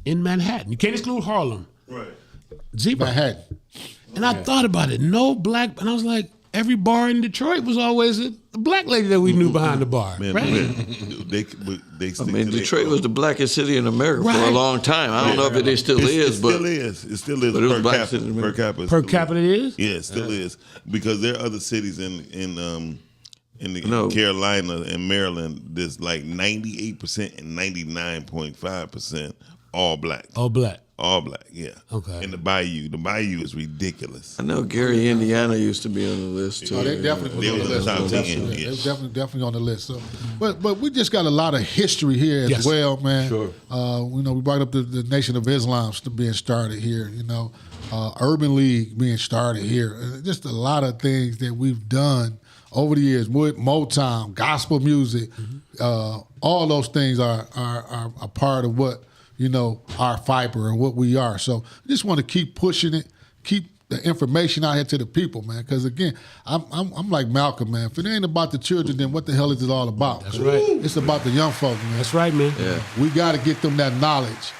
in Manhattan. You can't exclude Harlem. Right. Zero. Manhattan. And I thought about it. No black, and I was like, every bar in Detroit was always a black lady that we knew behind the bar, Man, right? they I mean, Detroit was the blackest city in America for a Right. long time. I don't know if it still is, it but still is. It still is. but it was per black capita. city in Per America. capita. Per still capita it is? Yeah, it still is, because there are other cities in the No. Carolina and Maryland. There's like 98% and 99.5% all black. All black. All black, yeah. Okay. And the Bayou is ridiculous. I know Gary, Indiana used to be on the list too. Oh, they definitely They was on the was list. in the top Definitely. 10, They yeah. was definitely on the list. So, but we just got a lot of history here as Yes. well, man. Sure. You know, we brought up the Nation of Islam being started here. You know, Urban League being started here. Just a lot of things that we've done over the years with Motown, gospel music. All those things are a part of what, you know, our fiber and what we are. So I just want to keep pushing it, keep the information out here to the people, man. Because again, I'm like Malcolm, man. If it ain't about the children, then what the hell is it all about? That's right. It's about the young folk, man. That's right, man. Yeah. We got to get them that knowledge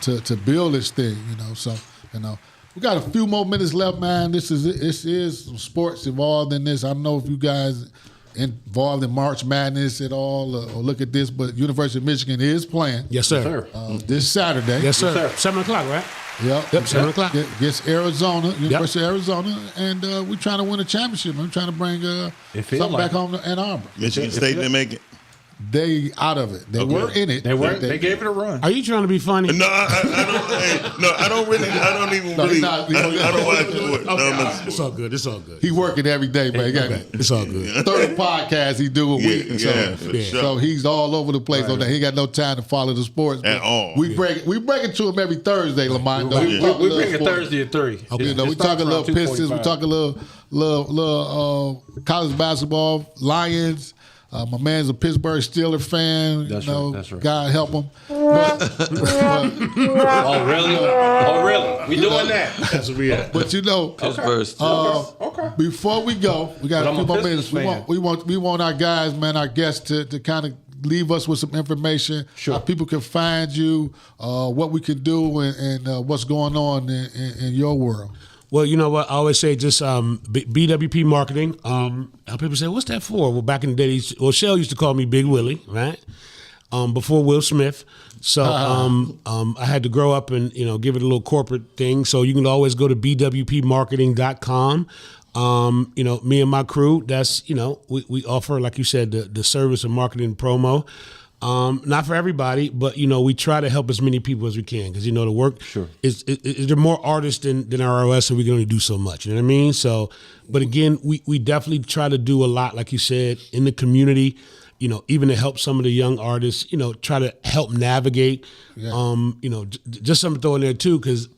to build this thing, you know. So, you know, we got a few more minutes left, man. This is some sports involved in this. I don't know if you guys involved in March Madness at all or look at this, but University of Michigan is playing Yes, sir. this Saturday. Yes, sir. Yes, sir. 7 o'clock, right? Yep. 7 o'clock. Against Arizona, University of Arizona, and we're trying to win a championship. I'm trying to bring It feel something like back home to Ann Arbor. Michigan State didn't make it. They out of it. They were in it. They gave it a run. Are you trying to be funny? No, I don't really. I don't even No, really. he's not- I don't watch sport. No, I'm not It's all good. It's all good. He working every day, man. He got It's all good. 30 podcasts he do a week. Yeah, so, for sure. so he's all over the place on that. He ain't got no time to follow the sports. At but all. We bring it to him every Thursday, Lamont. though. We talk a bring little it sports. Thursday at 3. You know, we talk a little Pistons, we talk a little college basketball, Lions. My man's a Pittsburgh Steelers fan. That's you know, right, that's right. God help him. But, Oh, really? Oh, really? We doing that? That's what we at. but you know, Pittsburgh Steelers. Okay. before we go, we got But a I'm few a more Pistons minutes. We want our guys, man, our guests to kind of leave us with some information. Sure. How people can find you, what we can do, and what's going on in your world. Well, you know what? I always say just BWP marketing. How people say, what's that for? Well, back in the day, Shell used to call me Big Willie, right? Before Will Smith. So I had to grow up and, you know, give it a little corporate thing. So you can always go to bwpmarketing.com. You know, me and my crew, that's, you know, we offer, like you said, the service of marketing and promo. Not for everybody, but, you know, we try to help as many people as we can because, you know, the work is there are more artists than ROS, and we can only do so much. You know what I mean? So, but again, we definitely try to do a lot, like you said, in the community, you know, even to help some of the young artists, you know, try to help navigate, you know, just something to throw in there too, because,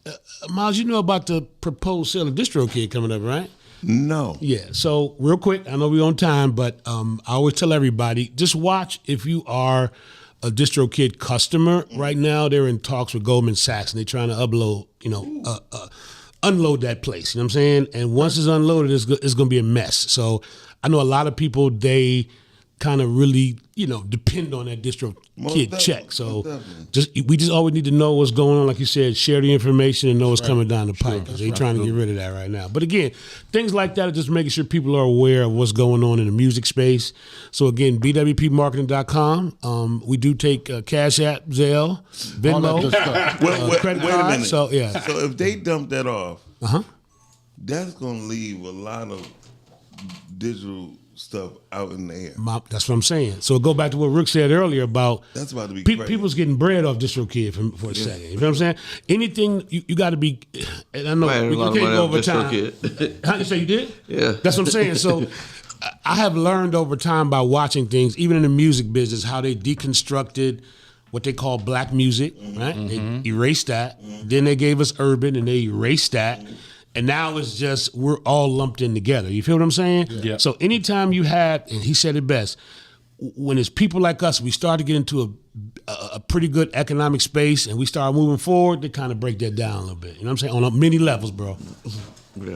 Miles, you know about the proposed sale of DistroKid coming up, right? No. Yeah. So real quick, I know we're on time, but I always tell everybody, just watch if you are a DistroKid customer. Right now, they're in talks with Goldman Sachs, and they're trying to unload that place. You know what I'm saying? And once it's unloaded, it's going to be a mess. So I know a lot of people, they kind of really, you know, depend on that DistroKid check. So we just always need to know what's going on. Like you said, share the information and know what's coming down the pipe because they're trying to get rid of that right now. But again, things like that are just making sure people are aware of what's going on in the music space. So again, bwpmarketing.com. We do take Cash App, Zelle, All that good Venmo, stuff. credit Wait a card. minute. So yeah, So if they dump that off, uh-huh. that's gonna leave a lot of digital stuff out in the air. That's what I'm saying. So go back to what Rick said earlier about That's about to be crazy. people's getting bread off DistroKid for a second. You know what I'm saying? Anything you got to be. And I know I had a we lot of can't money go off over time. DistroKid. How you say you did? Yeah. That's what I'm saying. So I have learned over time by watching things, even in the music business, how they deconstructed what they call black music. Right? They erased that. Then they gave us urban, and they erased that. And now it's just we're all lumped in together. You feel what I'm saying? Yeah. So anytime you have, and he said it best, when it's people like us, we start to get into a pretty good economic space, and we start moving forward, they kind of break that down a little bit. You know what I'm saying? On many levels, bro.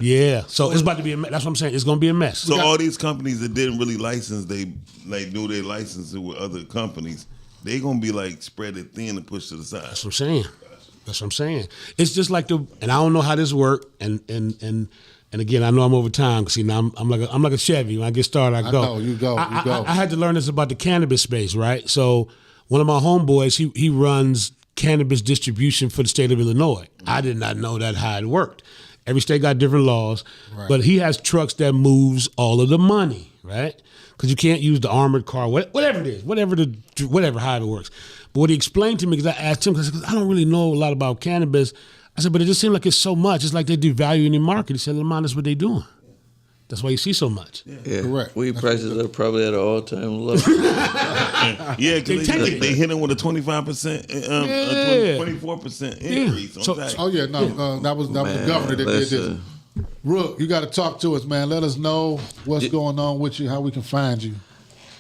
Yeah. So it's about to be a mess. That's what I'm saying. It's going to be a mess. So all these companies that didn't really license, they like knew they licensed it with other companies. They gonna be like spread it thin and push to the side. That's what I'm saying. That's what I'm saying. It's just like and I don't know how this works, and And again, I know I'm over time because now I'm like a Chevy. When I get started, I go. know, you go. I had to learn this about the cannabis space, right? So one of my homeboys, he runs cannabis distribution for the state of Illinois. I did not know that how it worked. Every state got different laws, but he has trucks that moves all of the money, right? Because you can't use the armored car, whatever it is, whatever how it works. But what he explained to me, because I asked him, because I don't really know a lot about cannabis. I said, but it just seems like it's so much. It's like they devalue the market. He said, Lamont, that's what they're doing. That's why you see so much. Yeah, Correct. Weed prices are probably at an all-time low. Yeah, because they hit them with a 25%, 24% increase. So- on tax. Oh yeah, no, that was the governor that did this. listen. Rook, you got to talk to us, man. Let us know what's going on with you, how we can find you.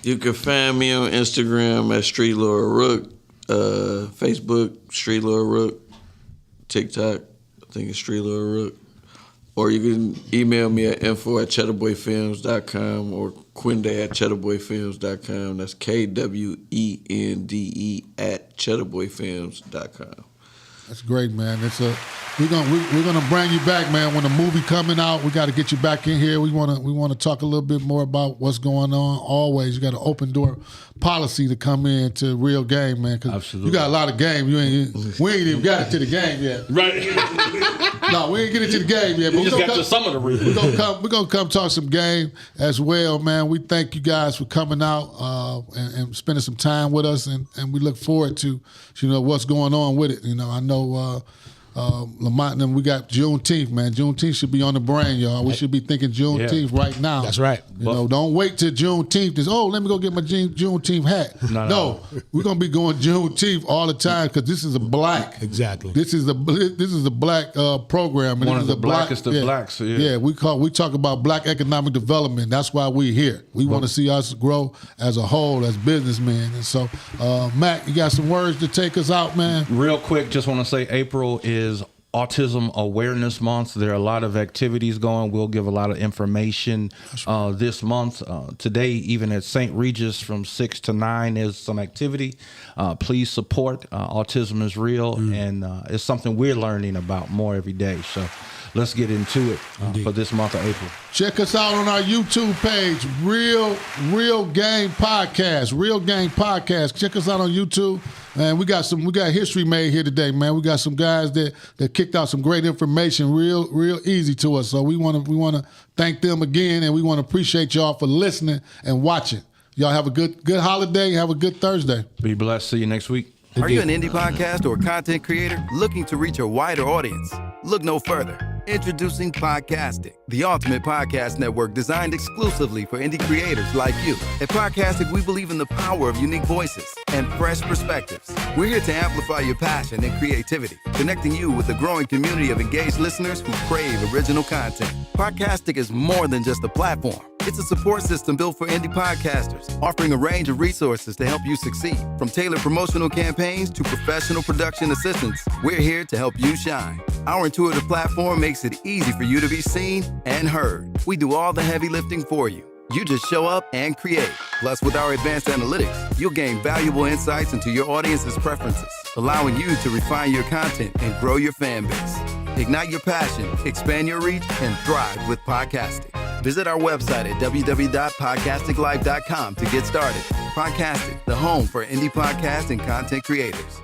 You can find me on Instagram at Street Lord Rook, Facebook Street Lord Rook, TikTok I think it's Street Lord Rook, or you can email me at info@cheddarboyfilms.com or Quende@cheddarboyfilms.com. That's KWENDE @cheddarboyfilms.com. That's great, man. We're gonna bring you back, man. When the movie coming out, we got to get you back in here. We wanna talk a little bit more about what's going on. Always, you got an open door policy to come in to Real Game, man. Cause Absolutely. you got a lot of game. We ain't even got it to the game yet. Right. No, we ain't get it to the game yet. But You we just gonna got come- to some of the reasons. We're gonna come talk some game as well, man. We thank you guys for coming out and spending some time with us, and we look forward to what's going on with it. I know Lamont and them, we got Juneteenth, man. Juneteenth should be on the brain, y'all. We should be thinking Juneteenth right now. That's right. Don't wait till Juneteenth. Let me go get my Juneteenth hat. No, we're gonna be going Juneteenth all the time because this is a black. Exactly. This is a black program. And One this of is the blackest of blacks, yeah. Yeah, we talk about black economic development. That's why we're here. We want to see us grow as a whole, as businessmen. And so, Mac, you got some words to take us out, man? Real quick, just want to say April is Autism Awareness Month. There are a lot of activities going. We'll give a lot of information this month. Today, even at St. Regis from 6 to 9 is some activity. Please support. Autism is real, and it's something we're learning about more every day. So let's get into it for this month of April. Check us out on our YouTube page, Real Game Podcast. Real Game Podcast. Check us out on YouTube. Man, we got history made here today, man. We got some guys that kicked out some great information real easy to us. So we want to thank them again, and we want to appreciate y'all for listening and watching. Y'all have a good holiday. Have a good Thursday. Be blessed. See you next week. Are you an indie podcast or content creator looking to reach a wider audience? Look no further. Introducing Podcastic, the ultimate podcast network designed exclusively for indie creators like you. At Podcastic, we believe in the power of unique voices and fresh perspectives. We're here to amplify your passion and creativity, connecting you with a growing community of engaged listeners who crave original content. Podcastic is more than just a platform. It's a support system built for indie podcasters, offering a range of resources to help you succeed. From tailored promotional campaigns to professional production assistance, we're here to help you shine. Our intuitive platform makes it easy for you to be seen and heard. We do all the heavy lifting for you. You just show up and create. Plus, with our advanced analytics, you'll gain valuable insights into your audience's preferences, allowing you to refine your content and grow your fan base. Ignite your passion, expand your reach, and thrive with Podcastic. Visit our website at www.podcasticlife.com to get started. Podcastic, the home for indie podcast and content creators.